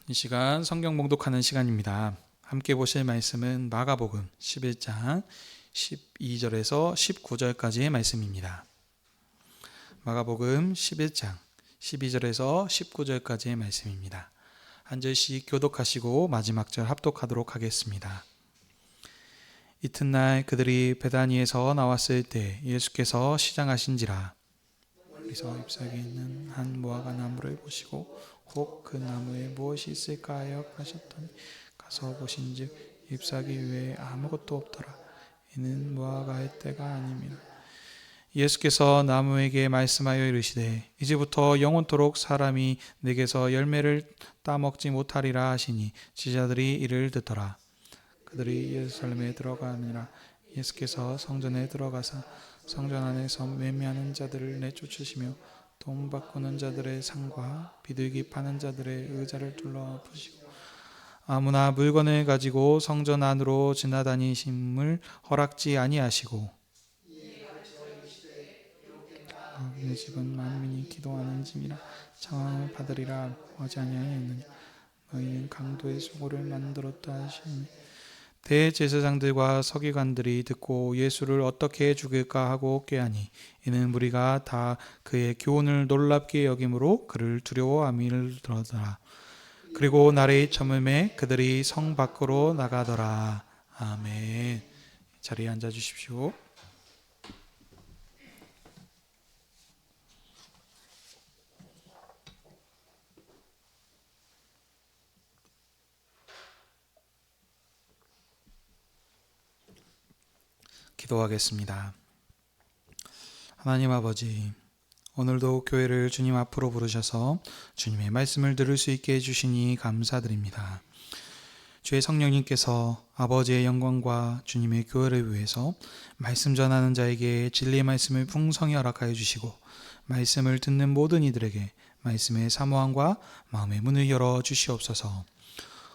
이 시간 성경 봉독하는 시간입니다. 함께 보실 말씀은 마가복음 11장 12절에서 19절까지의 말씀입니다. 마가복음 11장 12절에서 19절까지의 말씀입니다. 한 절씩 교독하시고 마지막 절 합독하도록 하겠습니다. 이튿날 그들이 베다니에서 나왔을 때 예수께서 시장하신지라. 멀리서 잎사귀에 있는 한 무화과 나무를 보시고 혹 그 나무에 무엇이 있을까 하여 가셨더니 가서 보신즉 잎사귀 외에 아무것도 없더라. 이는 무화과의 때가 아님이라. 예수께서 나무에게 말씀하여 이르시되 이제부터 영원토록 사람이 내게서 열매를 따먹지 못하리라 하시니 제자들이 이를 듣더라. 그들이 예루살렘에 들어가니라. 예수께서 성전에 들어가사 성전 안에서 매매하는 자들을 내쫓으시며 돈 바꾸는 자들의 상과 비둘기 파는 자들의 의자를 둘러엎으시고 아무나 물건을 가지고 성전 안으로 지나다니심을 허락지 아니하시고 내 집은 만민이 기도하는 집이라 청함을 받으리라 하지 아니하였느냐. 너희는 강도의 수고를 만들었다 하시니 대제사장들과 서기관들이 듣고 예수를 어떻게 죽일까 하고 꾀하니 이는 무리가 다 그의 교훈을 놀랍게 여김으로 그를 두려워함이더라. 그리고 날이 저물매 그들이 성 밖으로 나가더라. 아멘. 자리에 앉아 주십시오. 기도하겠습니다. 하나님 아버지, 오늘도 교회를 주님 앞으로 부르셔서 주님의 말씀을 들을 수 있게 해주시니 감사드립니다. 주의 성령님께서 아버지의 영광과 주님의 교회를 위해서 말씀 전하는 자에게 진리의 말씀을 풍성히 허락하여 주시고 말씀을 듣는 모든 이들에게 말씀의 사모함과 마음의 문을 열어 주시옵소서.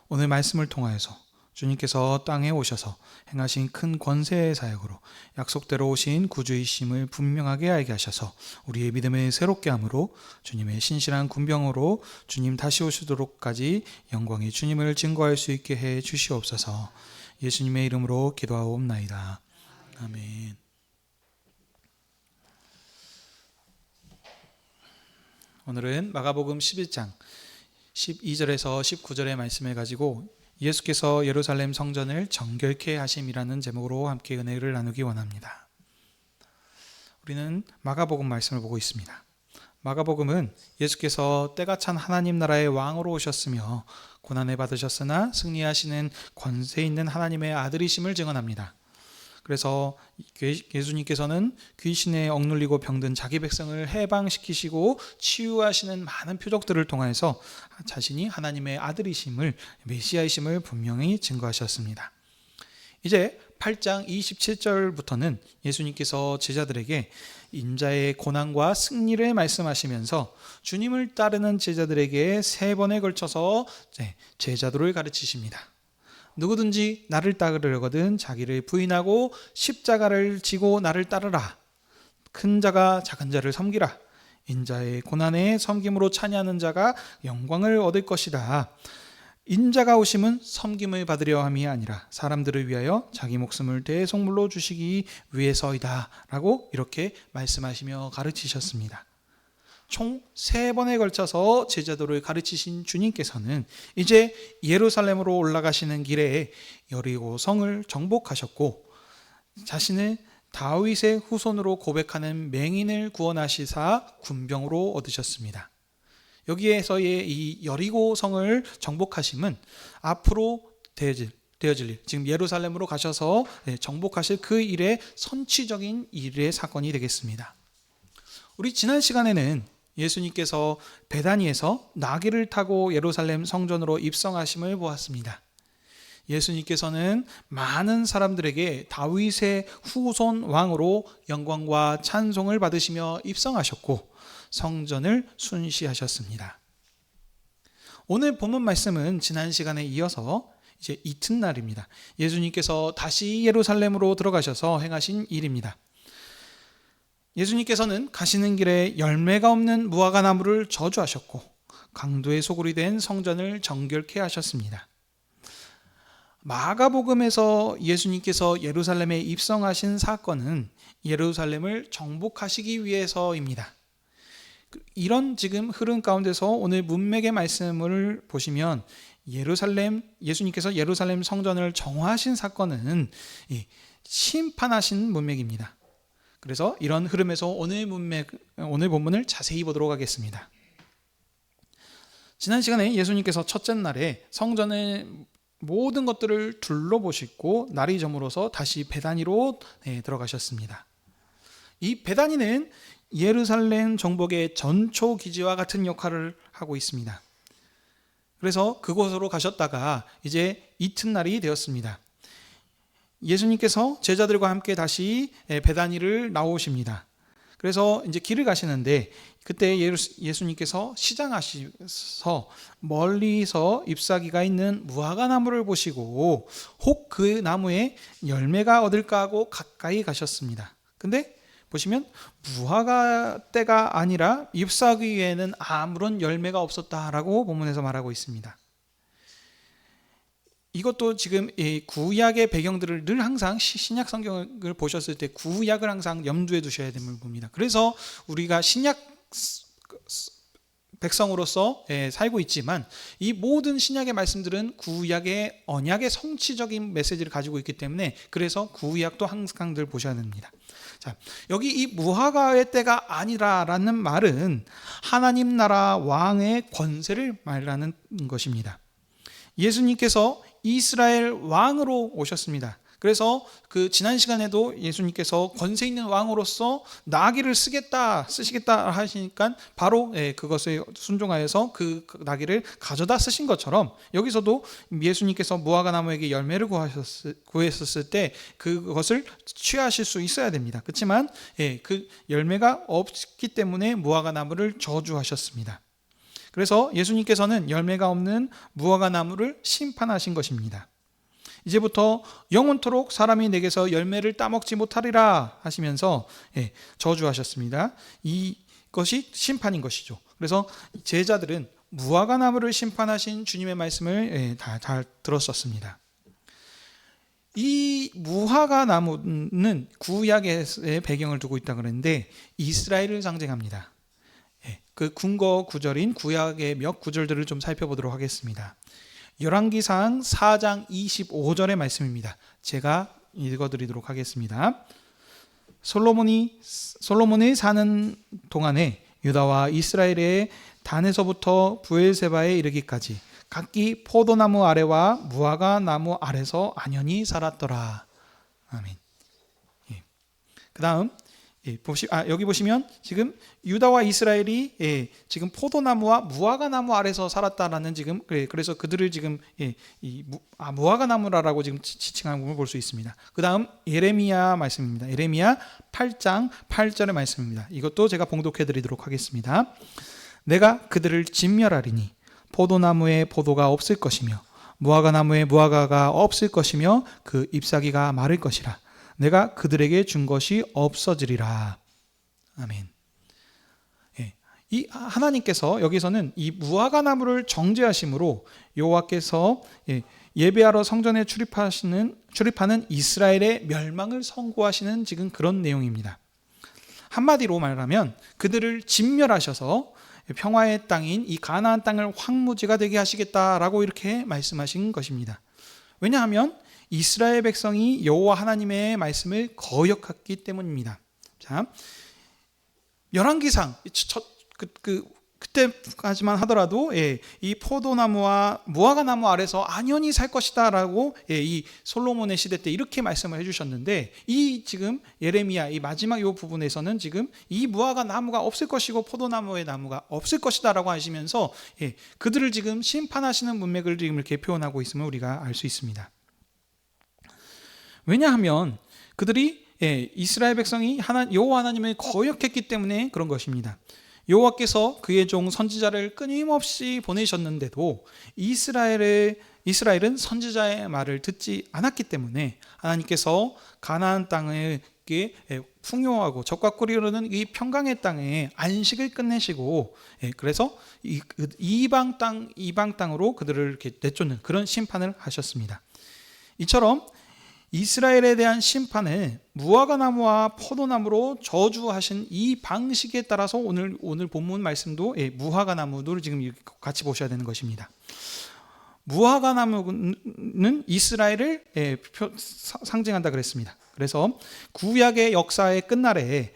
오늘 말씀을 통하여서 주님께서 땅에 오셔서 행하신 큰 권세의 사역으로 약속대로 오신 구주이심을 분명하게 알게 하셔서 우리의 믿음을 새롭게 함으로 주님의 신실한 군병으로 주님 다시 오시도록까지 영광의 주님을 증거할 수 있게 해 주시옵소서. 예수님의 이름으로 기도하옵나이다. 아멘. 오늘은 마가복음 11장 12절에서 19절의 말씀을 가지고 예수께서 예루살렘 성전을 정결케 하심이라는 제목으로 함께 은혜를 나누기 원합니다. 우리는 마가복음 말씀을 보고 있습니다. 마가복음은 예수께서 때가 찬 하나님 나라의 왕으로 오셨으며 고난을 받으셨으나 승리하시는 권세 있는 하나님의 아들이심을 증언합니다. 그래서 예수님께서는 귀신에 억눌리고 병든 자기 백성을 해방시키시고 치유하시는 많은 표적들을 통해서 자신이 하나님의 아들이심을, 메시아이심을 분명히 증거하셨습니다. 이제 8장 27절부터는 예수님께서 제자들에게 인자의 고난과 승리를 말씀하시면서 주님을 따르는 제자들에게 3번에 걸쳐서 제자도를 가르치십니다. 누구든지 나를 따르려거든 자기를 부인하고 십자가를 지고 나를 따르라. 큰 자가 작은 자를 섬기라. 인자의 고난에 섬김으로 찬양하는 자가 영광을 얻을 것이다. 인자가 오심은 섬김을 받으려 함이 아니라 사람들을 위하여 자기 목숨을 대속물로 주시기 위해서이다 라고 이렇게 말씀하시며 가르치셨습니다. 총 3번에 걸쳐서 제자도를 가르치신 주님께서는 이제 예루살렘으로 올라가시는 길에 여리고성을 정복하셨고 자신을 다윗의 후손으로 고백하는 맹인을 구원하시사 군병으로 얻으셨습니다. 여기에서의 이 여리고성을 정복하심은 앞으로 되어질 일, 지금 예루살렘으로 가셔서 정복하실 그 일의 선취적인 일의 사건이 되겠습니다. 우리 지난 시간에는 예수님께서 베다니에서 나귀를 타고 예루살렘 성전으로 입성하심을 보았습니다. 예수님께서는 많은 사람들에게 다윗의 후손 왕으로 영광과 찬송을 받으시며 입성하셨고 성전을 순시하셨습니다. 오늘 본문 말씀은 지난 시간에 이어서 이제 이튿날입니다. 예수님께서 다시 예루살렘으로 들어가셔서 행하신 일입니다. 예수님께서는 가시는 길에 열매가 없는 무화과 나무를 저주하셨고 강도의 소굴이 된 성전을 정결케 하셨습니다. 마가복음에서 예수님께서 예루살렘에 입성하신 사건은 예루살렘을 정복하시기 위해서입니다. 이런 지금 흐름 가운데서 오늘 문맥의 말씀을 보시면 예수님께서 예루살렘 성전을 정화하신 사건은 심판하신 문맥입니다. 그래서 이런 흐름에서 오늘 본문을 자세히 보도록 하겠습니다. 지난 시간에 예수님께서 첫째 날에 성전의 모든 것들을 둘러보시고 날이 저물어서 다시 베다니로 들어가셨습니다. 이 베다니는 예루살렘 정복의 전초 기지와 같은 역할을 하고 있습니다. 그래서 그곳으로 가셨다가 이제 이튿날이 되었습니다. 예수님께서 제자들과 함께 다시 베다니를 나오십니다. 그래서 이제 길을 가시는데 그때 예수님께서 시장하셔서 멀리서 잎사귀가 있는 무화과 나무를 보시고 혹 그 나무에 열매가 얻을까 하고 가까이 가셨습니다. 근데 보시면 무화과 때가 아니라 잎사귀에는 아무런 열매가 없었다라고 본문에서 말하고 있습니다. 이것도 지금 구약의 배경들을 늘 항상 신약 성경을 보셨을 때 구약을 항상 염두에 두셔야 되는 부분입니다. 그래서 우리가 신약 백성으로서 살고 있지만 이 모든 신약의 말씀들은 구약의 언약의 성취적인 메시지를 가지고 있기 때문에 그래서 구약도 항상 늘 보셔야 됩니다. 자, 여기 이 무화과의 때가 아니라라는 말은 하나님 나라 왕의 권세를 말하는 것입니다. 예수님께서 이스라엘 왕으로 오셨습니다. 그래서 그 지난 시간에도 예수님께서 권세 있는 왕으로서 나귀를 쓰시겠다 하시니까 바로 그것에 순종하여서 그 나귀를 가져다 쓰신 것처럼 여기서도 예수님께서 무화과 나무에게 열매를 구했었을 때 그것을 취하실 수 있어야 됩니다. 그렇지만 그 열매가 없기 때문에 무화과 나무를 저주하셨습니다. 그래서 예수님께서는 열매가 없는 무화과 나무를 심판하신 것입니다. 이제부터 영원토록 사람이 내게서 열매를 따먹지 못하리라 하시면서 저주하셨습니다. 이것이 심판인 것이죠. 그래서 제자들은 무화과 나무를 심판하신 주님의 말씀을 다 잘 들었었습니다. 이 무화과 나무는 구약의 배경을 두고 있다 그랬는데 이스라엘을 상징합니다. 그 근거 구절인 구약의 몇 구절들을 좀 살펴보도록 하겠습니다. 열왕기상 4장 25절의 말씀입니다. 제가 읽어드리도록 하겠습니다. 솔로몬이 사는 동안에 유다와 이스라엘의 단에서부터 부엘세바에 이르기까지 각기 포도나무 아래와 무화과 나무 아래서 안연히 살았더라. 아멘. 그 다음 여기 보시면 지금 유다와 이스라엘이 지금 포도나무와 무화과 나무 아래서 살았다라는 지금 그래서 그들을 지금 무화과 나무라고 지금 지칭하는 부분을 볼 수 있습니다. 그 다음 예레미야 말씀입니다. 예레미야 8장 8절의 말씀입니다. 이것도 제가 봉독해 드리도록 하겠습니다. 내가 그들을 진멸하리니 포도나무에 포도가 없을 것이며 무화과 나무에 무화과가 없을 것이며 그 잎사귀가 마를 것이라. 내가 그들에게 준 것이 없어지리라. 아멘. 이 하나님께서 여기서는 이 무화과 나무를 정죄하심으로 여호와께서 예배하러 성전에 출입하는 이스라엘의 멸망을 선고하시는 지금 그런 내용입니다. 한마디로 말하면 그들을 진멸하셔서 평화의 땅인 이 가나안 땅을 황무지가 되게 하시겠다라고 이렇게 말씀하신 것입니다. 왜냐하면 이스라엘 백성이 여호와 하나님의 말씀을 거역했기 때문입니다. 자, 열왕기상 그때까지만 하더라도 이 포도나무와 무화과 나무 아래서 안연히 살 것이다라고 이 솔로몬의 시대 때 이렇게 말씀을 해주셨는데 이 지금 예레미야 이 마지막 이 부분에서는 지금 이 무화과 나무가 없을 것이고 포도나무의 나무가 없을 것이다라고 하시면서 그들을 지금 심판하시는 문맥을 지금 이렇게 표현하고 있음을 우리가 알 수 있습니다. 왜냐하면 그들이 이스라엘 백성이 여호와 하나님을 거역했기 때문에 그런 것입니다. 여호와께서 그의 종 선지자를 끊임없이 보내셨는데도 이스라엘은 선지자의 말을 듣지 않았기 때문에 하나님께서 가나안 땅을 풍요하고 적과 꿀이 흐르는 이 평강의 땅에 안식을 끝내시고, 그래서 이방 땅으로 그들을 이렇게 내쫓는 그런 심판을 하셨습니다. 이처럼 이스라엘에 대한 심판을 무화과나무와 포도나무로 저주하신 이 방식에 따라서 오늘 본문 말씀도 무화과나무를 지금 같이 보셔야 되는 것입니다. 무화과나무는 이스라엘을 상징한다 그랬습니다. 그래서 구약의 역사의 끝날에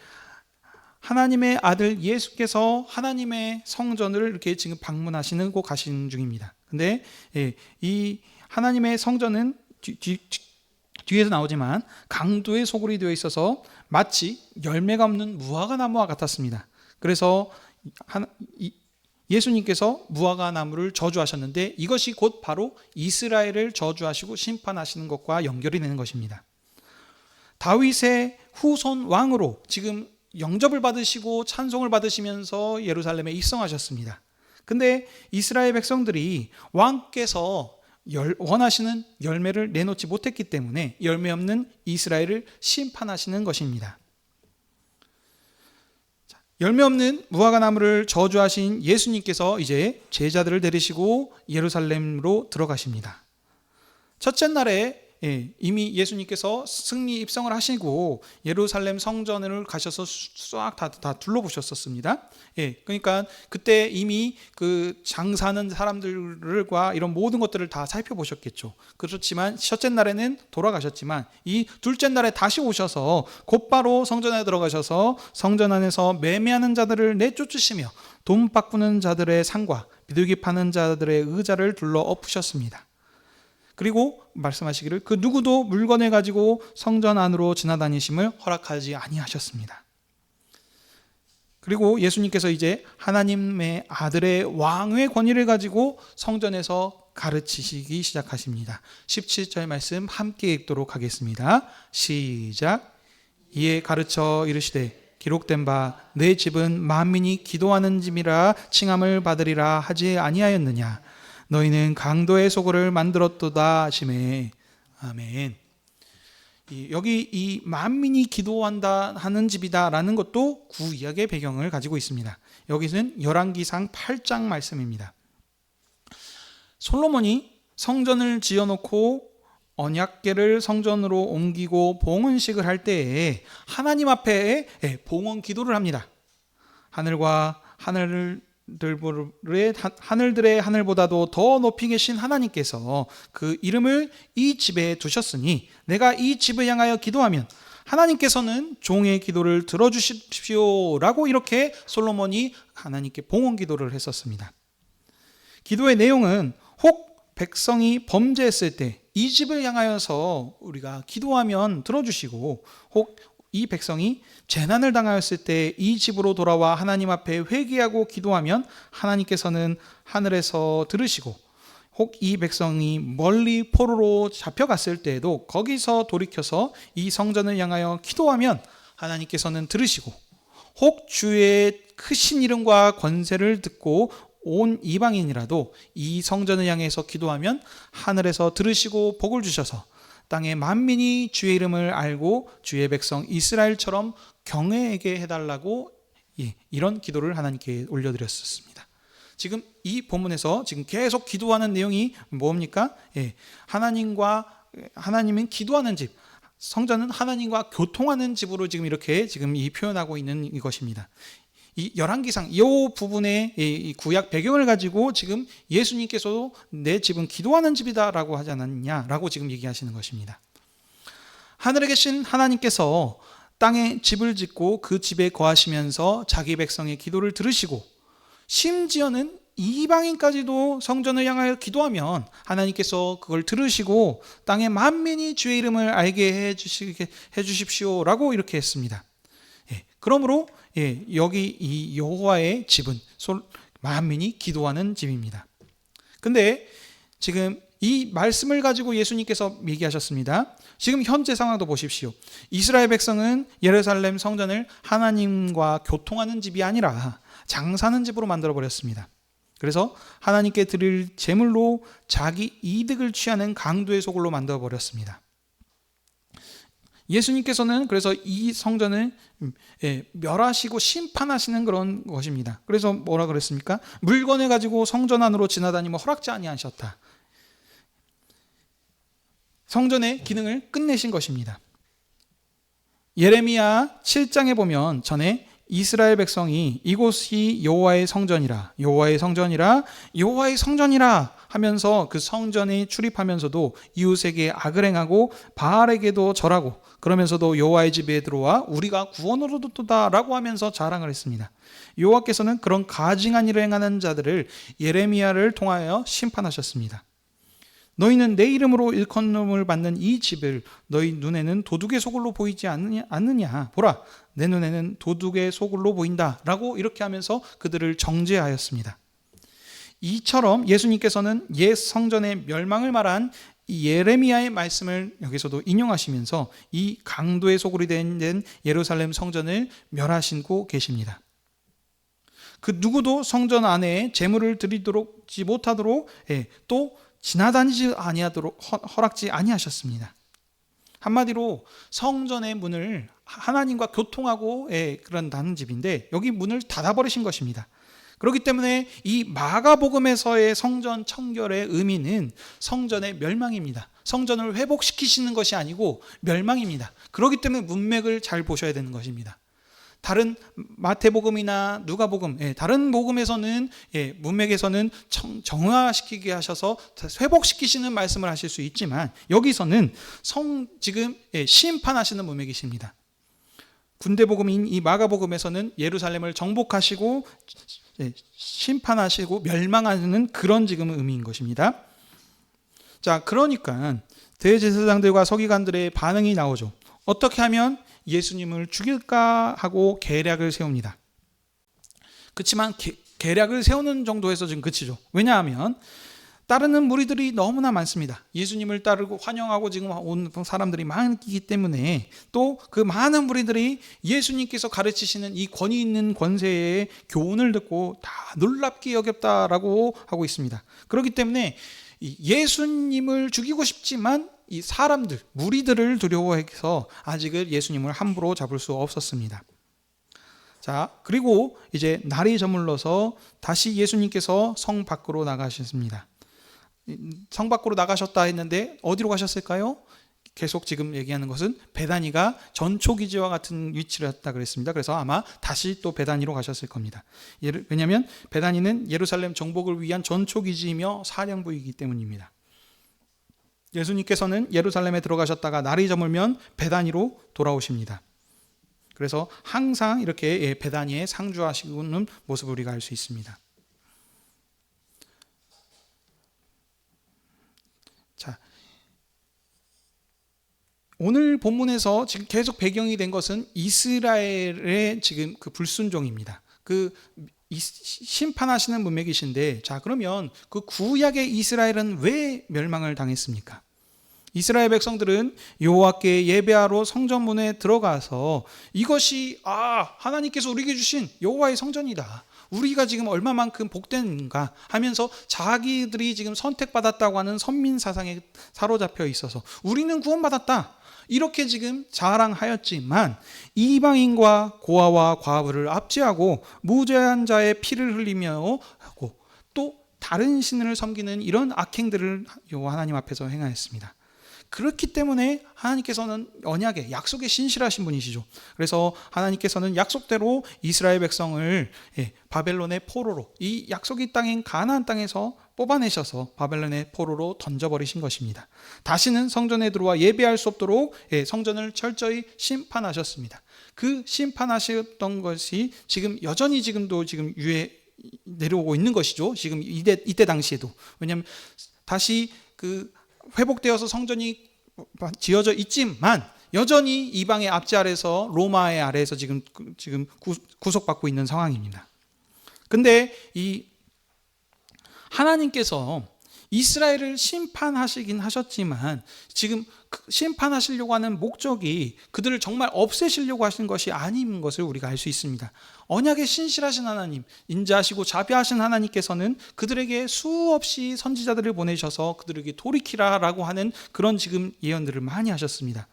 하나님의 아들 예수께서 하나님의 성전을 이렇게 지금 방문하시는 곳 가시는 중입니다. 근데 이 하나님의 성전은 뒤에서 나오지만 강도의 소굴이 되어 있어서 마치 열매가 없는 무화과나무와 같았습니다. 그래서 예수님께서 무화과나무를 저주하셨는데 이것이 곧 바로 이스라엘을 저주하시고 심판하시는 것과 연결이 되는 것입니다. 다윗의 후손 왕으로 지금 영접을 받으시고 찬송을 받으시면서 예루살렘에 입성하셨습니다. 근데 이스라엘 백성들이 왕께서 원하시는 열매를 내놓지 못했기 때문에 열매 없는 이스라엘을 심판하시는 것입니다. 열매 없는 무화과나무를 저주하신 예수님께서 이제 제자들을 데리시고 예루살렘으로 들어가십니다. 첫째 날에 이미 예수님께서 승리 입성을 하시고 예루살렘 성전을 가셔서 싹 다 둘러보셨었습니다. 그러니까 그때 이미 그 장사하는 사람들과 이런 모든 것들을 다 살펴보셨겠죠. 그렇지만 첫째 날에는 돌아가셨지만 이 둘째 날에 다시 오셔서 곧바로 성전에 들어가셔서 성전 안에서 매매하는 자들을 내쫓으시며 돈 바꾸는 자들의 상과 비둘기 파는 자들의 의자를 둘러 엎으셨습니다. 그리고 말씀하시기를 그 누구도 물건을 가지고 성전 안으로 지나다니심을 허락하지 아니하셨습니다. 그리고 예수님께서 이제 하나님의 아들의 왕의 권위를 가지고 성전에서 가르치시기 시작하십니다. 17절 말씀 함께 읽도록 하겠습니다. 시작. 이에 가르쳐 이르시되 기록된 바 내 집은 만민이 기도하는 집이라 칭함을 받으리라 하지 아니하였느냐. 너희는 강도의 소굴을 만들었도다 하시매. 아멘. 여기 이 만민이 기도한다 하는 집이다라는 것도 구약의 배경을 가지고 있습니다. 여기는 열왕기상 8장 말씀입니다. 솔로몬이 성전을 지어놓고 언약궤를 성전으로 옮기고 봉헌식을 할 때에 하나님 앞에 봉헌 기도를 합니다. 하늘들의 하늘보다도 더 높이 계신 하나님께서 그 이름을 이 집에 두셨으니 내가 이 집을 향하여 기도하면 하나님께서는 종의 기도를 들어주십시오라고 이렇게 솔로몬이 하나님께 봉헌 기도를 했었습니다. 기도의 내용은 혹 백성이 범죄했을 때 이 집을 향하여서 우리가 기도하면 들어주시고 혹 이 백성이 재난을 당하였을 때 이 집으로 돌아와 하나님 앞에 회개하고 기도하면 하나님께서는 하늘에서 들으시고 혹 이 백성이 멀리 포로로 잡혀갔을 때에도 거기서 돌이켜서 이 성전을 향하여 기도하면 하나님께서는 들으시고 혹 주의 크신 이름과 권세를 듣고 온 이방인이라도 이 성전을 향해서 기도하면 하늘에서 들으시고 복을 주셔서 땅의 만민이 주의 이름을 알고 주의 백성 이스라엘처럼 경외하게 해달라고 이런 기도를 하나님께 올려드렸었습니다. 지금 이 본문에서 지금 계속 기도하는 내용이 뭡니까? 하나님은 기도하는 집, 성전은 하나님과 교통하는 집으로 지금 이렇게 지금 표현하고 있는 이것입니다. 이 열왕기상 이 부분의 이 구약 배경을 가지고 지금 예수님께서도 내 집은 기도하는 집이다라고 하지 않았냐라고 지금 얘기하시는 것입니다. 하늘에 계신 하나님께서 땅에 집을 짓고 그 집에 거하시면서 자기 백성의 기도를 들으시고 심지어는 이방인까지도 성전을 향하여 기도하면 하나님께서 그걸 들으시고 땅의 만민이 주의 이름을 알게 해주십시오라고 이렇게 했습니다. 그러므로 여기 이 여호와의 집은 만민이 기도하는 집입니다. 근데 지금 이 말씀을 가지고 예수님께서 얘기하셨습니다. 지금 현재 상황도 보십시오. 이스라엘 백성은 예루살렘 성전을 하나님과 교통하는 집이 아니라 장사하는 집으로 만들어 버렸습니다. 그래서 하나님께 드릴 제물로 자기 이득을 취하는 강도의 소굴로 만들어 버렸습니다. 예수님께서는 그래서 이 성전을 멸하시고 심판하시는 그런 것입니다. 그래서 뭐라 그랬습니까? 물건을 가지고 성전 안으로 지나다니면 허락지 아니하셨다. 성전의 기능을 끝내신 것입니다. 예레미야 7장에 보면 전에 이스라엘 백성이 이곳이 여호와의 성전이라, 여호와의 성전이라, 여호와의 성전이라 하면서 그 성전에 출입하면서도 이웃에게 악을 행하고 바알에게도 절하고 그러면서도 여호와의 집에 들어와 우리가 구원을 얻었다라고 하면서 자랑을 했습니다. 여호와께서는 그런 가증한 일을 행하는 자들을 예레미야를 통하여 심판하셨습니다. 너희는 내 이름으로 일컫음을 받는 이 집을 너희 눈에는 도둑의 소굴로 보이지 않느냐? 보라, 내 눈에는 도둑의 소굴로 보인다 라고 이렇게 하면서 그들을 정죄하였습니다. 이처럼 예수님께서는 옛 성전의 멸망을 말한 이 예레미야의 말씀을 여기서도 인용하시면서 이 강도의 소굴이 된 예루살렘 성전을 멸하시고 계십니다. 그 누구도 성전 안에 제물을 드리지 못하도록 또 지나다니지 아니하도록 허락지 아니하셨습니다. 한마디로 성전의 문을 하나님과 교통하고 그런다는 집인데 여기 문을 닫아버리신 것입니다. 그렇기 때문에 이 마가복음에서의 성전 청결의 의미는 성전의 멸망입니다. 성전을 회복시키시는 것이 아니고 멸망입니다. 그렇기 때문에 문맥을 잘 보셔야 되는 것입니다. 다른 마태복음이나 누가복음, 다른 복음에서는 문맥에서는 정화시키게 하셔서 회복시키시는 말씀을 하실 수 있지만 여기서는 지금 심판하시는 문맥이십니다. 군대복음인 이 마가복음에서는 예루살렘을 정복하시고 심판하시고 멸망하는 그런 지금 의미인 것입니다. 자, 그러니까 대제사장들과 서기관들의 반응이 나오죠. 어떻게 하면 예수님을 죽일까 하고 계략을 세웁니다. 그렇지만 계략을 세우는 정도에서 지금 그치죠. 왜냐하면 따르는 무리들이 너무나 많습니다. 예수님을 따르고 환영하고 지금 온 사람들이 많기 때문에 또 그 많은 무리들이 예수님께서 가르치시는 이 권위 있는 권세의 교훈을 듣고 다 놀랍게 여겼다라고 하고 있습니다. 그렇기 때문에 예수님을 죽이고 싶지만 이 사람들, 무리들을 두려워해서 아직은 예수님을 함부로 잡을 수 없었습니다. 자, 그리고 이제 날이 저물러서 다시 예수님께서 성 밖으로 나가셨습니다. 성 밖으로 나가셨다 했는데 어디로 가셨을까요? 계속 지금 얘기하는 것은 베다니가 전초기지와 같은 위치를 했다 그랬습니다. 그래서 아마 다시 또 베다니로 가셨을 겁니다. 왜냐하면 베다니는 예루살렘 정복을 위한 전초기지이며 사령부이기 때문입니다. 예수님께서는 예루살렘에 들어가셨다가 날이 저물면 베다니로 돌아오십니다. 그래서 항상 이렇게 베다니에 상주하시는 모습을 우리가 알 수 있습니다. 자, 오늘 본문에서 지금 계속 배경이 된 것은 이스라엘의 지금 그 불순종입니다. 그 심판하시는 문맥이신데, 자, 그러면 그 구약의 이스라엘은 왜 멸망을 당했습니까? 이스라엘 백성들은 여호와께 예배하러 성전문에 들어가서 이것이 하나님께서 우리에게 주신 여호와의 성전이다, 우리가 지금 얼마만큼 복된가 하면서 자기들이 지금 선택받았다고 하는 선민 사상에 사로잡혀 있어서 우리는 구원받았다 이렇게 지금 자랑하였지만 이방인과 고아와 과부를 압제하고 무죄한 자의 피를 흘리며 하고 또 다른 신을 섬기는 이런 악행들을 여호와 하나님 앞에서 행하였습니다. 그렇기 때문에 하나님께서는 언약의 약속에 신실하신 분이시죠. 그래서 하나님께서는 약속대로 이스라엘 백성을 바벨론의 포로로, 이 약속의 땅인 가나안 땅에서 뽑아내셔서 바벨론의 포로로 던져버리신 것입니다. 다시는 성전에 들어와 예배할 수 없도록 성전을 철저히 심판하셨습니다. 그 심판하셨던 것이 지금 여전히 지금도 지금 내려오고 있는 것이죠. 지금 이때 당시에도. 왜냐하면 다시 그 회복되어서 성전이 지어져 있지만 여전히 이방의 압제 아래서 로마의 아래에서 지금 구속받고 있는 상황입니다. 근데 이 하나님께서 이스라엘을 심판하시긴 하셨지만 지금 심판하시려고 하는 목적이 그들을 정말 없애시려고 하시는 것이 아닌 것을 우리가 알 수 있습니다. 언약에 신실하신 하나님, 인자하시고 자비하신 하나님께서는 그들에게 수없이 선지자들을 보내셔서 그들에게 돌이키라라고 하는 그런 지금 예언들을 많이 하셨습니다.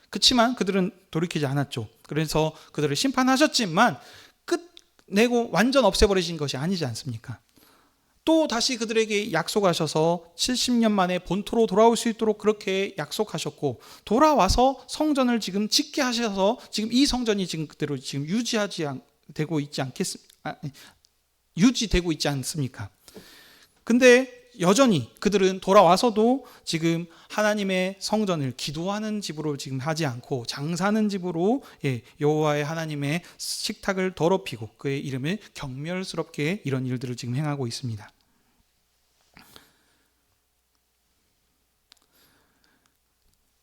그렇지만 그들은 돌이키지 않았죠. 그래서 그들을 심판하셨지만 끝내고 완전 없애버리신 것이 아니지 않습니까? 또 다시 그들에게 약속하셔서 70년 만에 본토로 돌아올 수 있도록 그렇게 약속하셨고, 돌아와서 성전을 지금 짓게 하셔서 지금 이 성전이 지금 그대로 지금 유지되고 있지 않습니까? 근데 여전히 그들은 돌아와서도 지금 하나님의 성전을 기도하는 집으로 지금 하지 않고 장사하는 집으로 여호와의 하나님의 식탁을 더럽히고 그의 이름을 경멸스럽게 이런 일들을 지금 행하고 있습니다.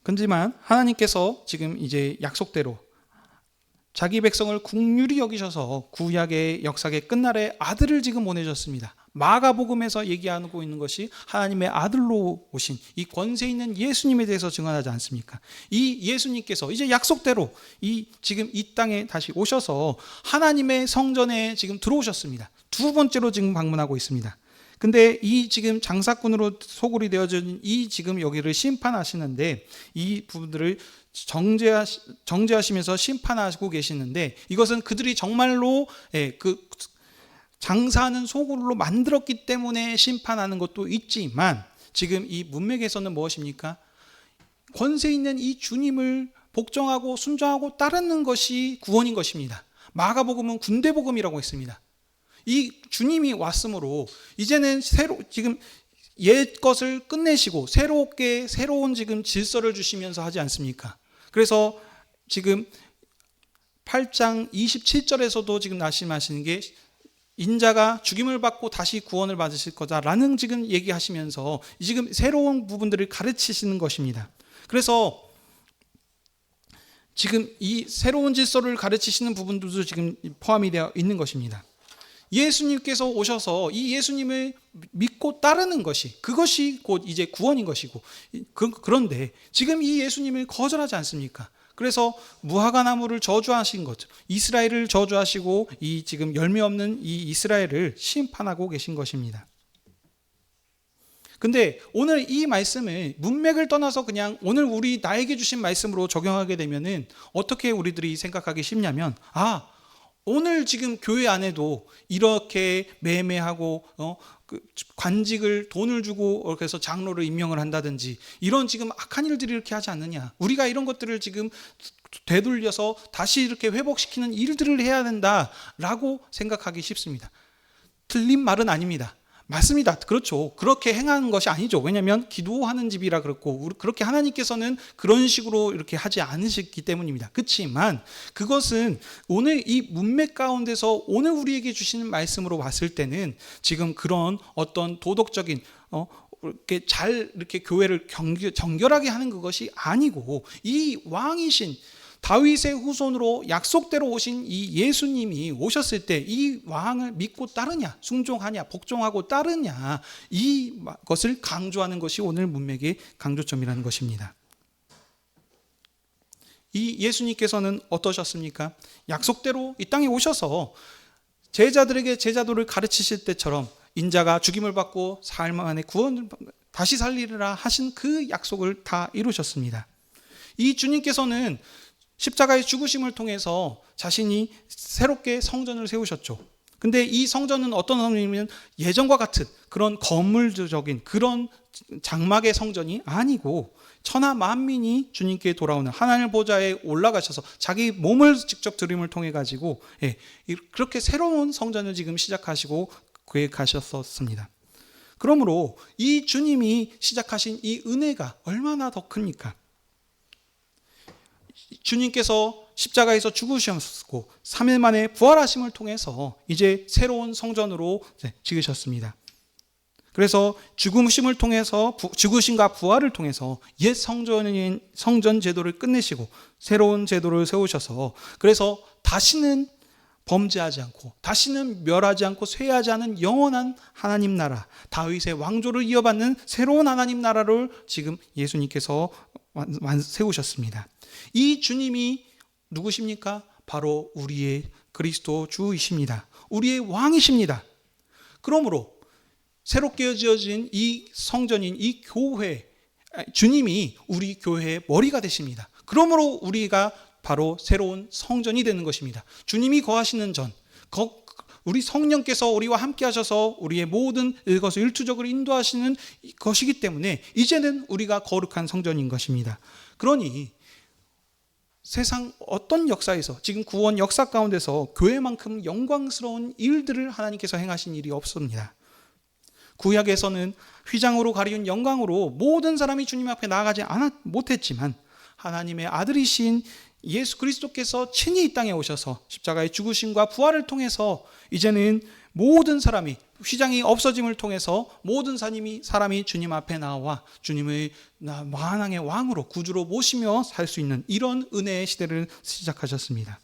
하지만 하나님께서 지금 이제 약속대로 자기 백성을 긍휼히 여기셔서 구약의 역사의 끝날에 아들을 지금 보내셨습니다. 마가복음에서 얘기하고 있는 것이 하나님의 아들로 오신 이 권세 있는 예수님에 대해서 증언하지 않습니까? 이 예수님께서 이제 약속대로 지금 이 땅에 다시 오셔서 하나님의 성전에 지금 들어오셨습니다. 두 번째로 지금 방문하고 있습니다. 근데 이 지금 장사꾼으로 소굴이 되어진 이 지금 여기를 심판하시는데, 이 부분들을 정죄하시면서 심판하고 계시는데, 이것은 그들이 정말로 그 장사하는 소굴로 만들었기 때문에 심판하는 것도 있지만, 지금 이 문맥에서는 무엇입니까? 권세 있는 이 주님을 복종하고 순종하고 따르는 것이 구원인 것입니다. 마가복음은 군대복음이라고 했습니다. 이 주님이 왔으므로 이제는 지금 옛 것을 끝내시고 새로운 지금 질서를 주시면서 하지 않습니까? 그래서 지금 8장 27절에서도 지금 말씀하시는 게 인자가 죽임을 받고 다시 구원을 받으실 거다라는 지금 얘기하시면서 지금 새로운 부분들을 가르치시는 것입니다. 그래서 지금 이 새로운 질서를 가르치시는 부분들도 지금 포함이 되어 있는 것입니다. 예수님께서 오셔서 이 예수님을 믿고 따르는 것이, 그것이 곧 이제 구원인 것이고, 그런데 지금 이 예수님을 거절하지 않습니까? 그래서 무화과나무를 저주하신 거죠. 이스라엘을 저주하시고 이 지금 열매 없는 이 이스라엘을 심판하고 계신 것입니다. 근데 오늘 이 말씀을 문맥을 떠나서 그냥 오늘 나에게 주신 말씀으로 적용하게 되면은 어떻게 우리들이 생각하기 쉽냐면, 오늘 지금 교회 안에도 이렇게 매매하고 관직을 돈을 주고 이렇게 해서 장로를 임명을 한다든지 이런 지금 악한 일들이 이렇게 하지 않느냐, 우리가 이런 것들을 지금 되돌려서 다시 이렇게 회복시키는 일들을 해야 된다라고 생각하기 쉽습니다. 틀린 말은 아닙니다. 맞습니다. 그렇죠. 그렇게 행하는 것이 아니죠. 왜냐하면 기도하는 집이라 그렇고, 그렇게 하나님께서는 그런 식으로 이렇게 하지 않으셨기 때문입니다. 그렇지만 그것은 오늘 이 문맥 가운데서 오늘 우리에게 주시는 말씀으로 봤을 때는 지금 그런 어떤 도덕적인 이렇게 교회를 정결하게 하는 그것이 아니고, 이 왕이신 다윗의 후손으로 약속대로 오신 이 예수님이 오셨을 때 이 왕을 믿고 따르냐, 순종하냐, 복종하고 따르냐, 이것을 강조하는 것이 오늘 문맥의 강조점이라는 것입니다. 이 예수님께서는 어떠셨습니까? 약속대로 이 땅에 오셔서 제자들에게 제자도를 가르치실 때처럼 인자가 죽임을 받고 사흘 만에 구원을 다시 살리리라 하신 그 약속을 다 이루셨습니다. 이 주님께서는 십자가의 죽으심을 통해서 자신이 새롭게 성전을 세우셨죠. 근데 이 성전은 어떤 성전이냐면 예전과 같은 그런 건물적인 그런 장막의 성전이 아니고, 천하 만민이 주님께 돌아오는 하나님 보좌에 올라가셔서 자기 몸을 직접 드림을 통해 가지고 그렇게 새로운 성전을 지금 시작하시고 계획하셨습니다. 그러므로 이 주님이 시작하신 이 은혜가 얼마나 더 큽니까? 주님께서 십자가에서 죽으셨고 3일 만에 부활하심을 통해서 이제 새로운 성전으로 지으셨습니다. 그래서 죽으심을 통해서, 죽으심과 부활을 통해서 옛 성전 제도를 끝내시고 새로운 제도를 세우셔서, 그래서 다시는 범죄하지 않고 다시는 멸하지 않고 쇠하지 않은 영원한 하나님 나라, 다윗의 왕조를 이어받는 새로운 하나님 나라를 지금 예수님께서 세우셨습니다. 이 주님이 누구십니까? 바로 우리의 그리스도 주이십니다. 우리의 왕이십니다. 그러므로 새롭게 지어진 이 성전인 이 교회, 주님이 우리 교회의 머리가 되십니다. 그러므로 우리가 바로 새로운 성전이 되는 것입니다. 주님이 거하시는 전, 우리 성령께서 우리와 함께 하셔서 우리의 모든 것을 일투족을 인도하시는 것이기 때문에 이제는 우리가 거룩한 성전인 것입니다. 그러니 세상 어떤 역사에서, 지금 구원 역사 가운데서 교회만큼 영광스러운 일들을 하나님께서 행하신 일이 없습니다. 구약에서는 휘장으로 가리운 영광으로 모든 사람이 주님 앞에 나아가지 못했지만 하나님의 아들이신 예수 그리스도께서 친히 이 땅에 오셔서 십자가의 죽으심과 부활을 통해서 이제는 모든 사람이, 휘장이 없어짐을 통해서 모든 사람이 주님 앞에 나와 주님의 만왕의 왕으로, 구주로 모시며 살 수 있는 이런 은혜의 시대를 시작하셨습니다.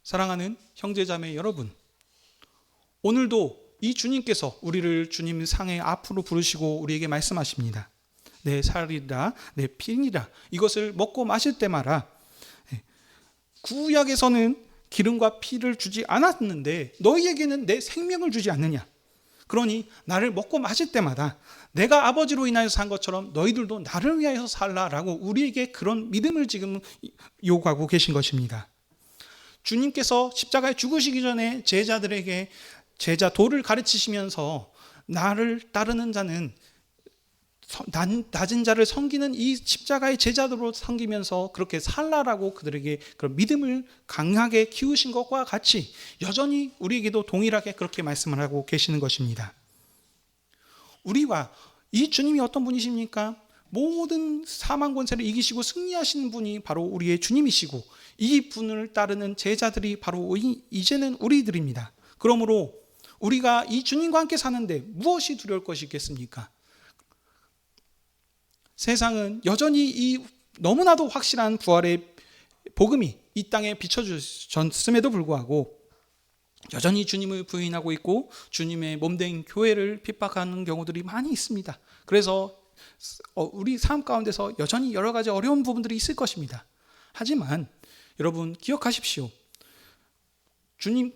사랑하는 형제자매 여러분, 오늘도 이 주님께서 우리를 주님 상의 앞으로 부르시고 우리에게 말씀하십니다. 내 살이라 내 피니라, 이것을 먹고 마실 때마다, 구약에서는 기름과 피를 주지 않았는데 너희에게는 내 생명을 주지 않느냐. 그러니 나를 먹고 마실 때마다 내가 아버지로 인하여 산 것처럼 너희들도 나를 위하여 살라라고 우리에게 그런 믿음을 지금 요구하고 계신 것입니다. 주님께서 십자가에 죽으시기 전에 제자들에게 제자 도를 가르치시면서 나를 따르는 자는 낮은 자를 섬기는 이 십자가의 제자도로 섬기면서 그렇게 살라라고 그들에게 그런 믿음을 강하게 키우신 것과 같이 여전히 우리에게도 동일하게 그렇게 말씀을 하고 계시는 것입니다. 우리와 이 주님이 어떤 분이십니까? 모든 사망 권세를 이기시고 승리하시는 분이 바로 우리의 주님이시고 이 분을 따르는 제자들이 바로 이제는 우리들입니다. 그러므로 우리가 이 주님과 함께 사는데 무엇이 두려울 것이 있겠습니까? 세상은 여전히 이 너무나도 확실한 부활의 복음이 이 땅에 비춰졌음에도 불구하고 여전히 주님을 부인하고 있고 주님의 몸된 교회를 핍박하는 경우들이 많이 있습니다. 그래서 우리 삶 가운데서 여전히 여러 가지 어려운 부분들이 있을 것입니다. 하지만 여러분 기억하십시오. 주님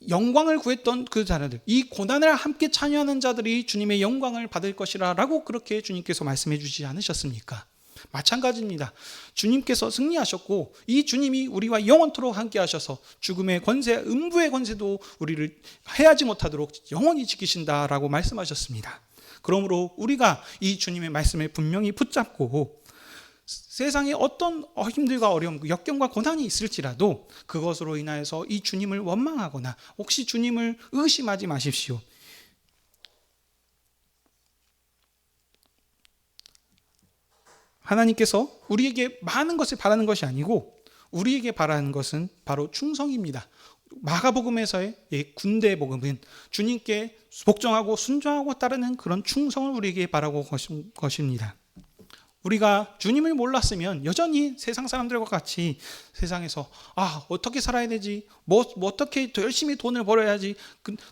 영광을 구했던 그 자들, 이 고난을 함께 참여하는 자들이 주님의 영광을 받을 것이라 라고 그렇게 주님께서 말씀해 주지 않으셨습니까? 마찬가지입니다. 주님께서 승리하셨고 이 주님이 우리와 영원토록 함께 하셔서 죽음의 권세, 음부의 권세도 우리를 해하지 못하도록 영원히 지키신다라고 말씀하셨습니다. 그러므로 우리가 이 주님의 말씀을 분명히 붙잡고 세상에 어떤 힘들과 어려움, 역경과 고난이 있을지라도 그것으로 인하여서 이 주님을 원망하거나 혹시 주님을 의심하지 마십시오. 하나님께서 우리에게 많은 것을 바라는 것이 아니고 우리에게 바라는 것은 바로 충성입니다. 마가복음에서의 군대 복음은 주님께 복종하고 순종하고 따르는 그런 충성을 우리에게 바라고 것입니다. 우리가 주님을 몰랐으면 여전히 세상 사람들과 같이 세상에서 어떻게 살아야 되지? 어떻게 열심히 돈을 벌어야지?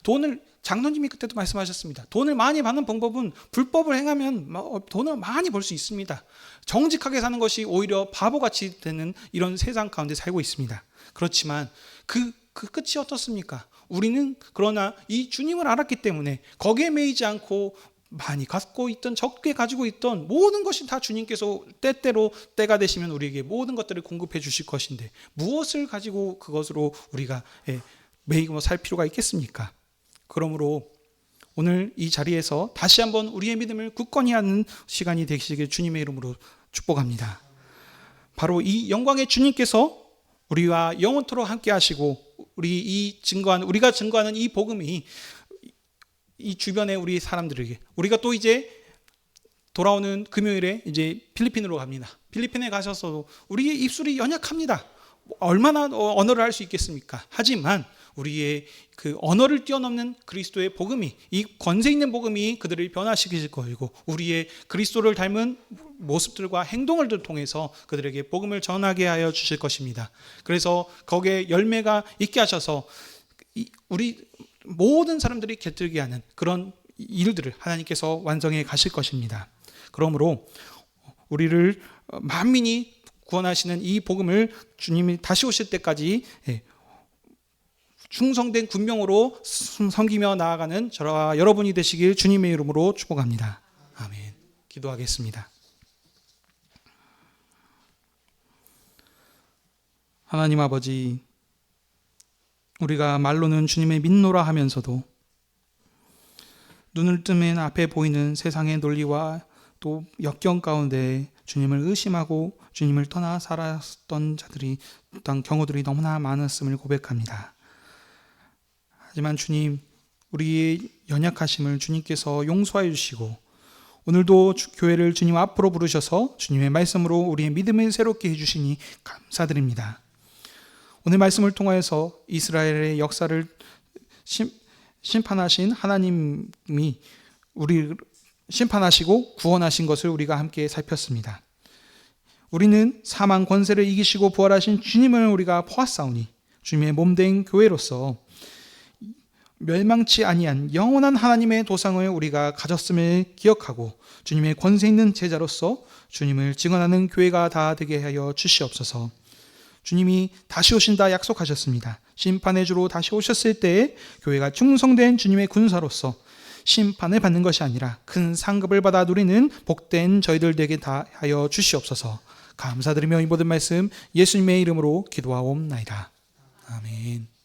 돈을 장로님이 그때도 말씀하셨습니다. 돈을 많이 받는 방법은 불법을 행하면 돈을 많이 벌 수 있습니다. 정직하게 사는 것이 오히려 바보같이 되는 이런 세상 가운데 살고 있습니다. 그렇지만 그 끝이 어떻습니까? 우리는 그러나 이 주님을 알았기 때문에 거기에 매이지 않고 많이 갖고 있던 적게 가지고 있던 모든 것이 다 주님께서 때때로 때가 되시면 우리에게 모든 것들을 공급해 주실 것인데 무엇을 가지고 그것으로 우리가 매이고 살 필요가 있겠습니까? 그러므로 오늘 이 자리에서 다시 한번 우리의 믿음을 굳건히 하는 시간이 되시길 주님의 이름으로 축복합니다. 바로 이 영광의 주님께서 우리와 영원토록 함께 하시고 우리가 증거하는 이 복음이 이 주변에 우리 사람들에게, 우리가 또 이제 돌아오는 금요일에 이제 필리핀으로 갑니다. 필리핀에 가셔서도 우리의 입술이 연약합니다. 얼마나 언어를 할 수 있겠습니까? 하지만 우리의 그 언어를 뛰어넘는 그리스도의 복음이, 이 권세 있는 복음이 그들을 변화시키실 것이고 우리의 그리스도를 닮은 모습들과 행동을 통해서 그들에게 복음을 전하게 하여 주실 것입니다. 그래서 거기에 열매가 있게 하셔서 우리 모든 사람들이 곁들게 하는 그런 일들을 하나님께서 완성해 가실 것입니다. 그러므로 우리를 만민이 구원하시는 이 복음을 주님이 다시 오실 때까지 충성된 군명으로 섬기며 나아가는 저와 여러분이 되시길 주님의 이름으로 축복합니다. 아멘. 기도하겠습니다. 하나님 아버지, 우리가 말로는 주님의 믿노라 하면서도 눈을 뜨면 앞에 보이는 세상의 논리와 또 역경 가운데 주님을 의심하고 주님을 떠나 살았던 자들이, 어떤 경우들이 너무나 많았음을 고백합니다. 하지만 주님, 우리의 연약하심을 주님께서 용서해 주시고 오늘도 교회를 주님 앞으로 부르셔서 주님의 말씀으로 우리의 믿음을 새롭게 해주시니 감사드립니다. 오늘 말씀을 통하여서 이스라엘의 역사를 심판하신 하나님이 우리 심판하시고 구원하신 것을 우리가 함께 살폈습니다. 우리는 사망 권세를 이기시고 부활하신 주님을 우리가 보았사오니 주님의 몸된 교회로서 멸망치 아니한 영원한 하나님의 도상을 우리가 가졌음을 기억하고 주님의 권세 있는 제자로서 주님을 증언하는 교회가 다 되게 하여 주시옵소서. 주님이 다시 오신다 약속하셨습니다. 심판의 주로 다시 오셨을 때에 교회가 충성된 주님의 군사로서 심판을 받는 것이 아니라 큰 상급을 받아 누리는 복된 저희들 되게 다 하여 주시옵소서. 감사드리며 이 모든 말씀 예수님의 이름으로 기도하옵나이다. 아멘.